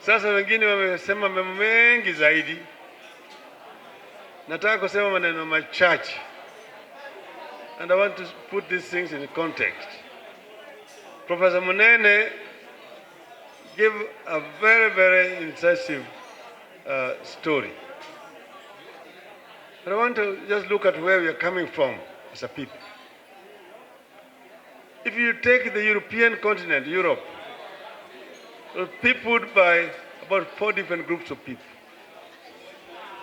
Sasa wengine wamesema mambo mengi zaidi. Nataka kusema maneno machache. And I want to put these things in context. Professor Munene gave a very, very incisive story. But I want to just look at where we are coming from as a people. If you take the European continent, Europe, it was peopled by about 4 different groups of people.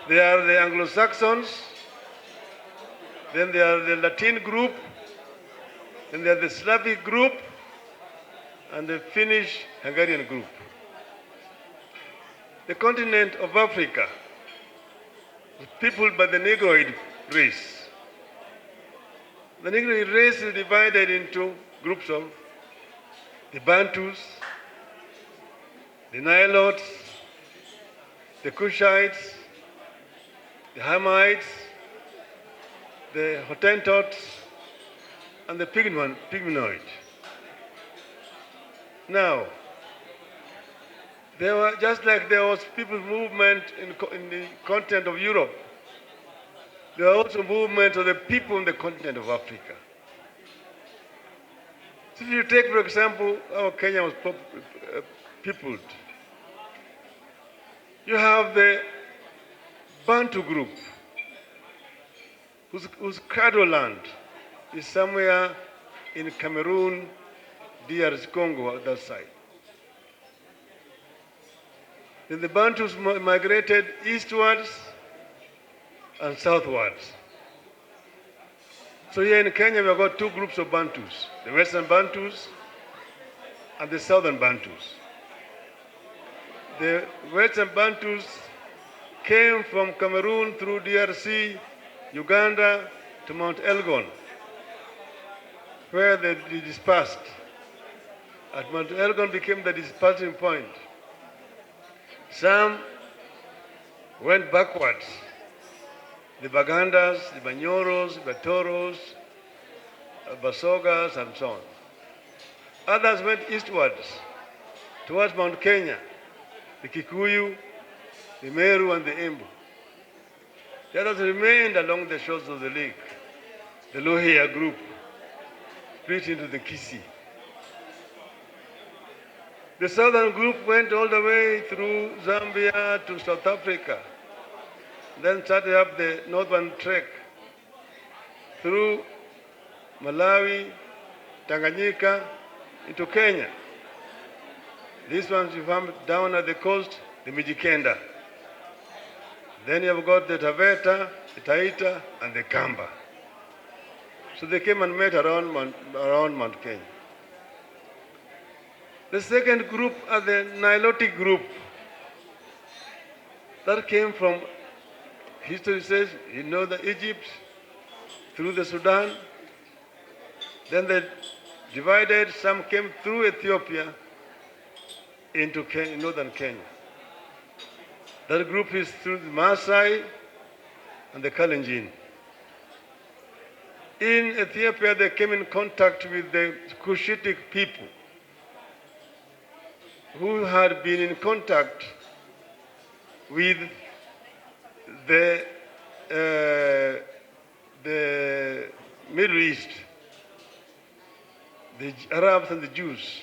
There are the Anglo-Saxons, then there are the Latin group, then there are the Slavic group, and the Finnish-Hungarian group. The continent of Africa was peopled by the Negroid race. The Negroid race is divided into groups of the Bantus, the Nilotes, the Cushites, the Hamites, the Hottentots, and the Pygmenoid. Now, there were, just like there was people's movement in the continent of Europe, there were also movements of the people in the continent of Africa. So if you take, for example, how Kenya was peopled, you have the Bantu group, whose cradle land is somewhere in Cameroon, DRC Congo, on that side. Then the Bantus migrated eastwards and southwards. So here in Kenya, we've got 2 groups of Bantus, the Western Bantus and the Southern Bantus. The Western Bantus came from Cameroon through DRC, Uganda, to Mount Elgon, where they dispersed. At Mount Elgon became the dispersing point. Some went backwards. The Bagandas, the Banyoros, the Batoros, Basogas, and so on. Others went eastwards, towards Mount Kenya, the Kikuyu, the Meru, and the Embu. The others remained along the shores of the lake, the Lohia group, split into the Kisii. The southern group went all the way through Zambia to South Africa, then started up the northern trek through Malawi, Tanganyika, into Kenya. These ones you found down at the coast, the Mijikenda. Then you have got the Taveta, the Taita, and the Kamba. So they came and met around Mount Kenya. The second group are the Nilotic group. That came from, history says, you know, the Egypt, through the Sudan. Then they divided, some came through Ethiopia into northern Kenya. That group is through the Maasai and the Kalenjin. In Ethiopia, they came in contact with the Cushitic people, who had been in contact with the Middle East, the Arabs and the Jews.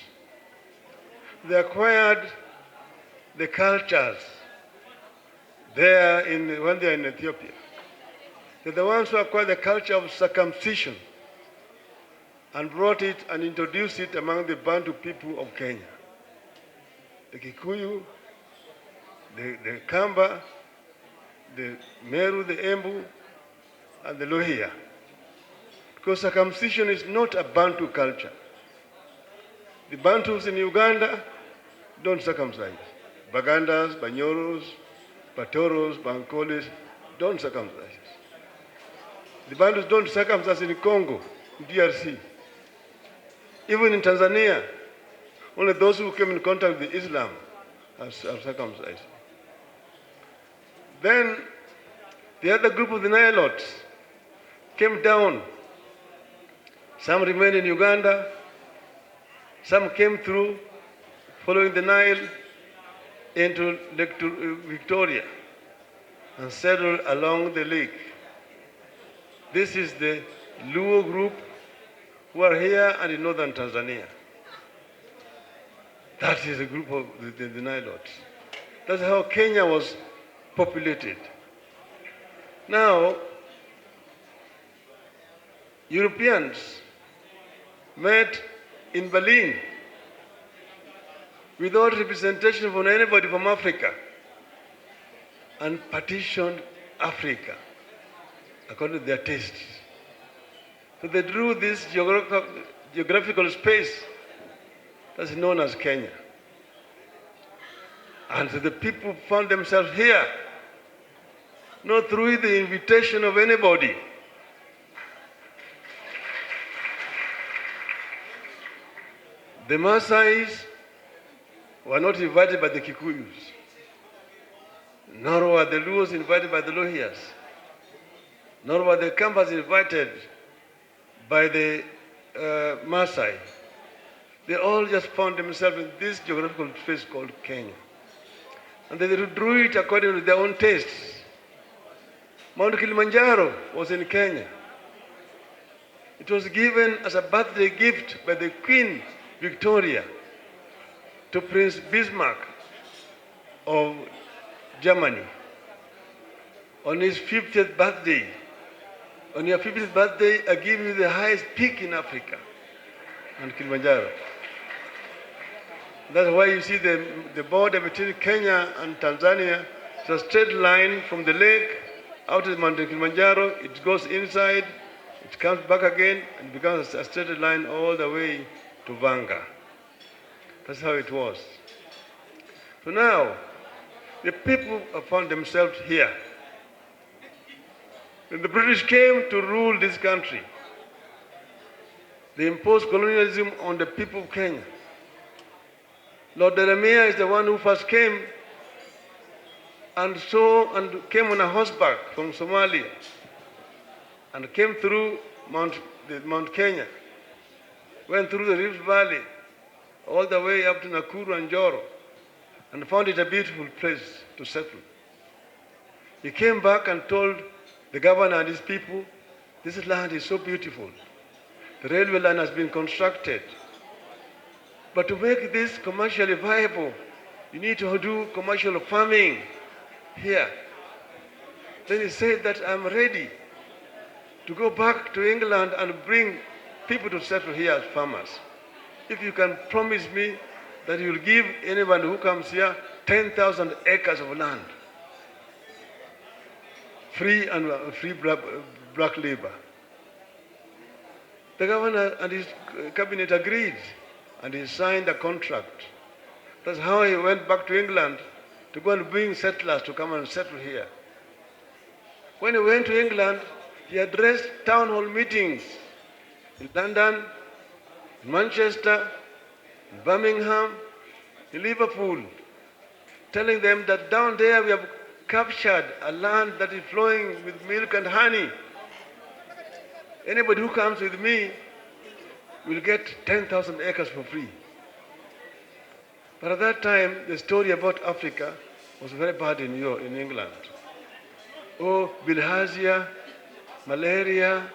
They acquired the cultures there when they are in Ethiopia. They're the ones who acquired the culture of circumcision and brought it and introduced it among the Bantu people of Kenya. The Kikuyu, the Kamba, the Meru, the Embu, and the Lohia. Because circumcision is not a Bantu culture. The Bantus in Uganda don't circumcise. Bagandas, Banyoros, Batoros, Bankolis don't circumcise. The Bantus don't circumcise in Congo, in DRC. Even in Tanzania, only those who came in contact with Islam are circumcised. Then the other group of the Nilotes came down. Some remained in Uganda. Some came through, following the Nile, into Lake Victoria and settled along the lake. This is the Luo group who are here and in northern Tanzania. That is a group of the Nilotes. That's how Kenya was populated. Now, Europeans met in Berlin without representation from anybody from Africa and partitioned Africa according to their tastes. So they drew this geographical space that's known as Kenya. And so the people found themselves here, not through the invitation of anybody. The Maasais were not invited by the Kikuyus, nor were the Luos invited by the Lohias, nor were the Kambas invited by the Maasai. They all just found themselves in this geographical space called Kenya. And they drew it according to their own tastes. Mount Kilimanjaro was in Kenya. It was given as a birthday gift by the Queen Victoria to Prince Bismarck of Germany on his 50th birthday. On your 50th birthday, I give you the highest peak in Africa, on Kilimanjaro. That's why you see the border between Kenya and Tanzania. It's a straight line from the lake out to Mount Kilimanjaro. It goes inside, it comes back again, and becomes a straight line all the way to Vanga. That's how it was. So now, the people have found themselves here. When the British came to rule this country, they imposed colonialism on the people of Kenya. Lord Delamere is the one who first came and came on a horseback from Somalia and came through Mount Kenya, went through the Rift Valley, all the way up to Nakuru and Joro, and found it a beautiful place to settle. He came back and told the governor and his people, this land is so beautiful. The railway line has been constructed. But to make this commercially viable, you need to do commercial farming here. Then he said that I'm ready to go back to England and bring people to settle here as farmers. If you can promise me that you'll give anyone who comes here 10,000 acres of land, free black labor. The governor and his cabinet agreed, and he signed a contract. That's how he went back to England to go and bring settlers to come and settle here. When he went to England, he addressed town hall meetings in London, in Manchester, in Birmingham, in Liverpool, telling them that down there we have captured a land that is flowing with milk and honey. Anybody who comes with me will get 10,000 acres for free. But at that time, the story about Africa was very bad in England. Oh, bilharzia, malaria,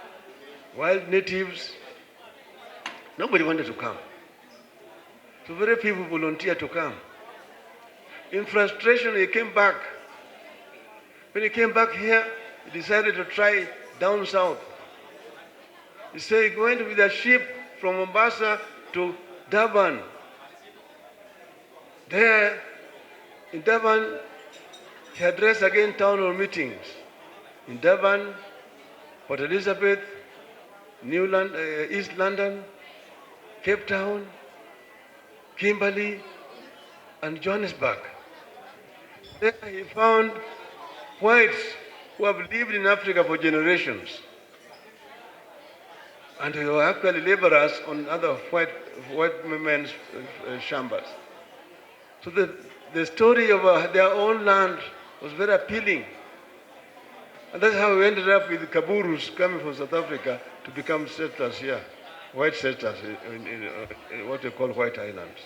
wild natives. Nobody wanted to come. So very few volunteered to come. In frustration, he came back. When he came back here, he decided to try down south. He said he went with a ship from Mombasa to Durban. There, in Durban, he addressed again town hall meetings. In Durban, Port Elizabeth, East London, Cape Town, Kimberley, and Johannesburg. There he found whites who have lived in Africa for generations. And they were actually laborers on other white men's chambers. So the story of their own land was very appealing. And that's how we ended up with Kaburus coming from South Africa to become settlers here, white settlers in what they call White Islands.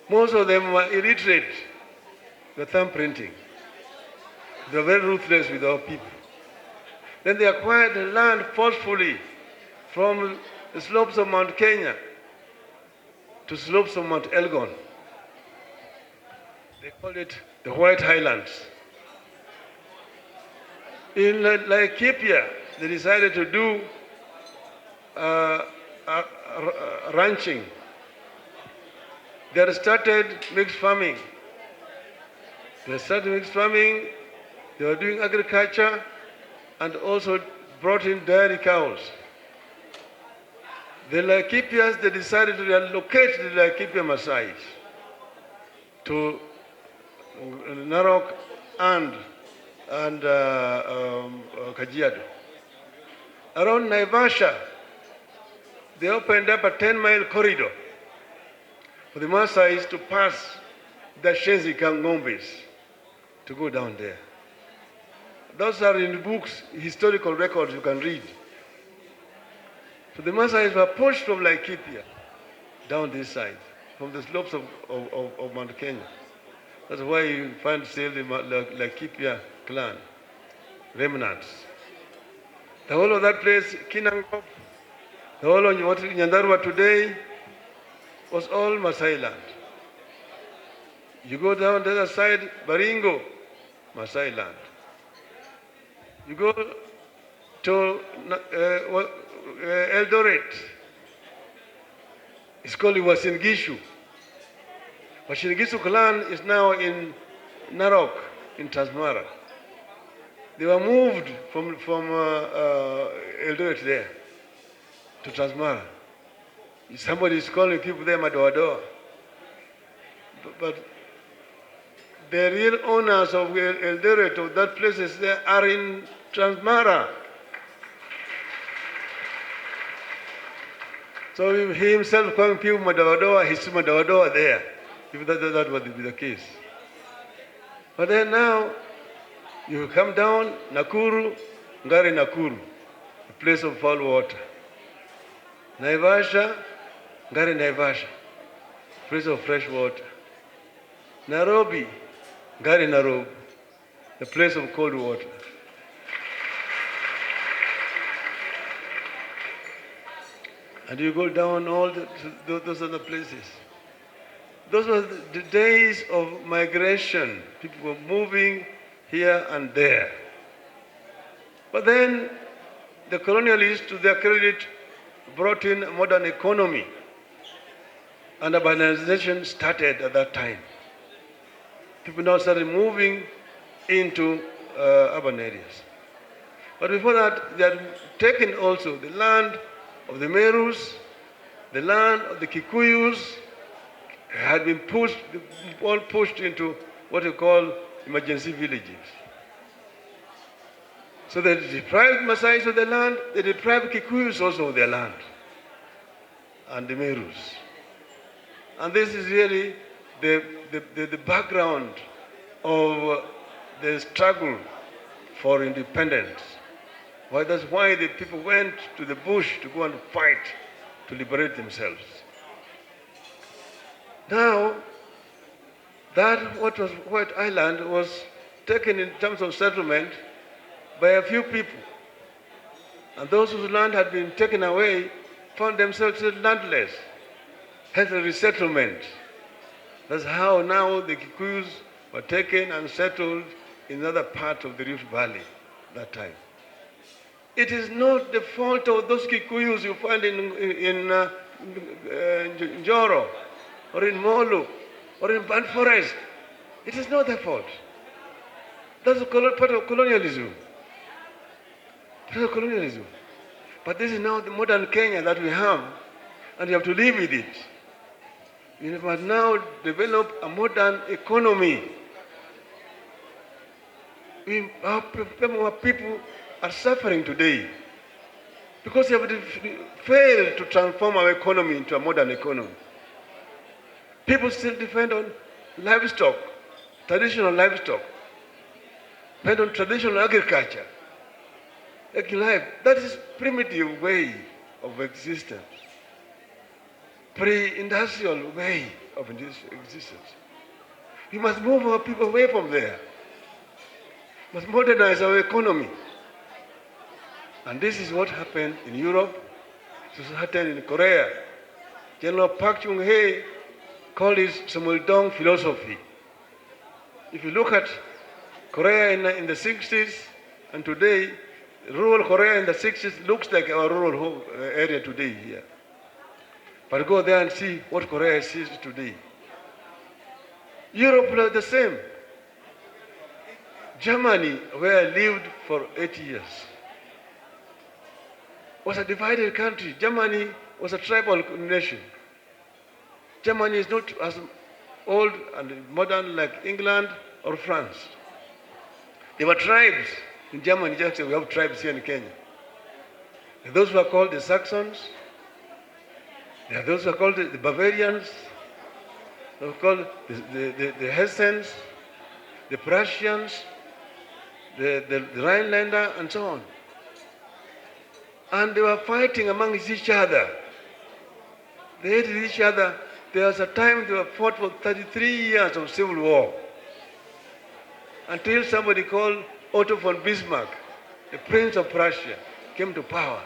Most of them were illiterate, the thumb printing. They were very ruthless with our people. Then they acquired the land forcefully from the slopes of Mount Kenya to slopes of Mount Elgon. They called it the White Highlands. In Laikipia, they decided to do ranching. They had started mixed farming. They were doing agriculture and also brought in dairy cows. The Laikipians, they decided to relocate the Laikipia Maasai to Narok and Kajiado. Around Naivasha, they opened up a 10-mile corridor for the Maasai to pass the Shenzi Kangombes to go down there. Those are in the books, historical records you can read. So the Maasai were pushed from Laikipia down this side, from the slopes of Mount Kenya. That's why you find still the Laikipia clan remnants. The whole of that place, Kinangop, the whole of Nyandarua today was all Maasai land. You go down the other side, Baringo, Maasai land. You go to Eldoret, it's called Wasingishu. Wasingishu clan is now in Narok, in Transmara. They were moved from Eldoret there to Transmara. Somebody is calling people there Madoadoa. But the real owners of Eldoret, of that places there, are in Transmara. So he himself calling people Madoadoa, he's Madoadoa there, if that would be the case. But then now, you come down, Nakuru, Ngari Nakuru, a place of foul water. Naivasha, Ngari Naivasha, place of fresh water. Nairobi, Ngari Nairobi, the place of cold water. And you go down all those other places. Those were the days of migration. People were moving here and there. But then the colonialists, to their credit, brought in a modern economy. And urbanization started at that time. People now started moving into urban areas. But before that, they had taken also the land of the Merus, the land of the Kikuyus, had been all pushed into what you call emergency villages. So they deprived Maasai of their land, they deprived Kikuyus also of their land, and the Merus. And this is really the background of the struggle for independence. Well, that's why the people went to the bush to go and fight to liberate themselves. Now, that what was White Island was taken in terms of settlement by a few people. And those whose land had been taken away found themselves landless, hence the resettlement. That's how now the Kikuyus were taken and settled in another part of the Rift Valley that time. It is not the fault of those Kikuyus you find in Njoro, or in Molu, or in Band Forest. It is not their fault. That's part of colonialism. But this is now the modern Kenya that we have, and you have to live with it. We must now develop a modern economy. Our people are suffering today because we have failed to transform our economy into a modern economy. People still depend on livestock, traditional livestock, depend on traditional agriculture. That is primitive way of existence. pre-industrial way of existence. We must move our people away from there. We must modernize our economy. And this is what happened in Europe, this happened in Korea. General Park Chung-hee called it Samuel-dong philosophy. If you look at Korea in the 60s and today, rural Korea in the 60s looks like our rural area today here. But go there and see what Korea is today. Europe was the same. Germany, where I lived for 8 years, was a divided country. Germany was a tribal nation. Germany is not as old and modern like England or France. There were tribes in Germany, just like we have tribes here in Kenya. And those who are called the Saxons, there are those who are called the Bavarians, they are called the Hessians, the Prussians, the Rhinelander, and so on. And they were fighting amongst each other. They hated each other. There was a time they were fought for 33 years of civil war. Until somebody called Otto von Bismarck, the Prince of Prussia, came to power.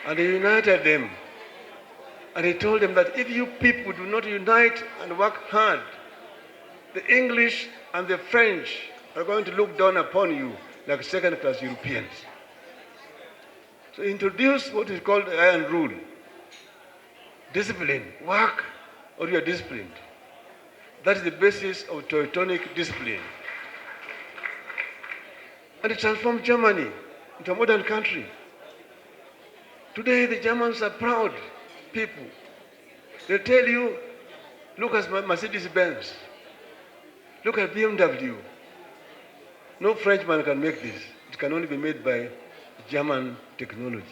And he united them. And he told them that if you people do not unite and work hard, the English and the French are going to look down upon you like second-class Europeans. So introduce what is called the iron rule. Discipline, work or you are disciplined. That is the basis of Teutonic discipline. And it transformed Germany into a modern country. Today the Germans are proud people. They tell you, look at Mercedes-Benz, look at BMW. No Frenchman can make this. It can only be made by German technology.